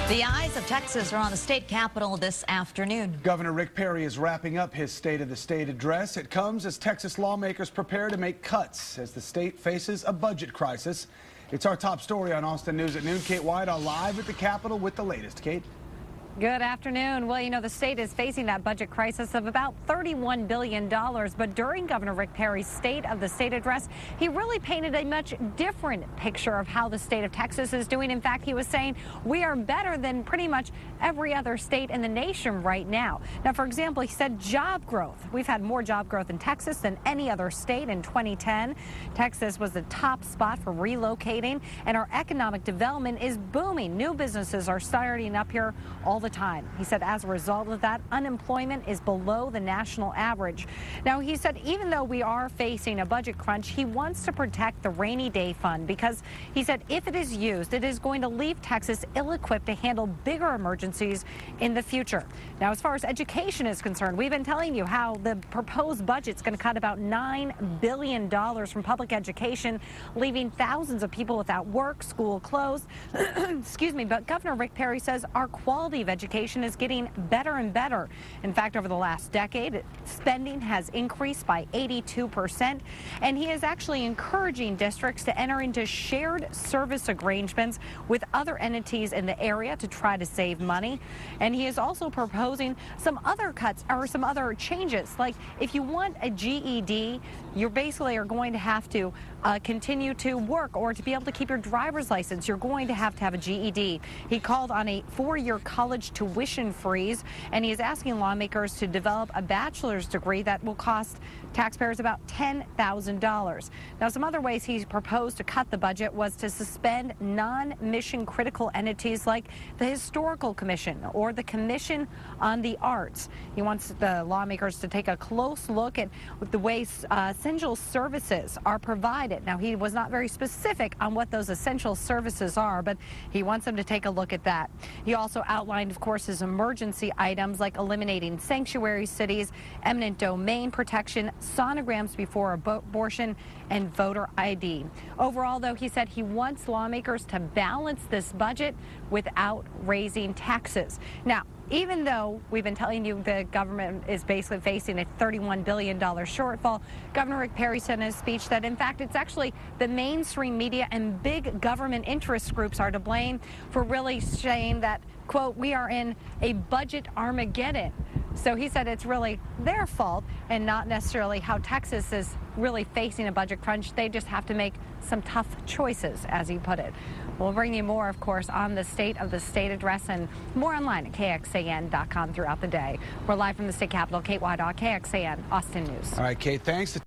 The eyes of Texas are on the state capitol this afternoon. Governor Rick Perry is wrapping up his State of the State address. It comes as Texas lawmakers prepare to make cuts as the state faces a budget crisis. It's our top story on Austin News at noon. Kate Whitehaw live at the Capitol with the latest. Kate. Good afternoon. Well, you know, the state is facing that budget crisis of about $31 billion. But during Governor Rick Perry's State of the State address, he really painted a much different picture of how the state of Texas is doing. In fact, he was saying we are better than pretty much every other state in the nation right now. Now, for example, he said job growth. We've had more job growth in Texas than any other state in 2010. Texas was the top spot for relocating, and our economic development is booming. New businesses are starting up here all the time. He said as a result of that, unemployment is below the national average. Now, he said even though we are facing a budget crunch, he wants to protect the rainy day fund because he said if it is used, it is going to leave Texas ill-equipped to handle bigger emergencies in the future. Now, as far as education is concerned, we've been telling you how the proposed budget is going to cut about $9 billion from public education, leaving thousands of people without work, school closed. Excuse me, but Governor Rick Perry says our quality of education is getting better and better. In fact, over the last decade, spending has increased by 82%, and he is actually encouraging districts to enter into shared service arrangements with other entities in the area to try to save money. And he is also proposing some other cuts or some other changes. Like if you want a GED, you basically are going to have to continue to work, or to be able to keep your driver's license, you're going to have a GED. He called on a 4-year college tuition freeze, and he is asking lawmakers to develop a bachelor's degree that will cost taxpayers about $10,000. Now, some other ways he's proposed to cut the budget was to suspend non-mission critical entities like the Historical Commission or the Commission on the Arts. He wants the lawmakers to take a close look at the way essential services are provided. Now, he was not very specific on what those essential services are, but he wants them to take a look at that. He also outlined, of course, his emergency items like eliminating sanctuary cities, eminent domain protection, sonograms before abortion, and voter ID. Overall, though, he said he wants lawmakers to balance this budget without raising taxes. Now, even though we've been telling you the government is basically facing a $31 billion shortfall, Governor Rick Perry said in his speech that, in fact, it's actually the mainstream media and big government interest groups are to blame for really saying that, quote, we are in a budget Armageddon. So he said it's really their fault and not necessarily how Texas is really facing a budget crunch. They just have to make some tough choices, as he put it. We'll bring you more, of course, on the State of the State address and more online at KXAN.com throughout the day. We're live from the state capitol. Kate Whitehaw, KXAN, Austin News. All right, Kate, thanks.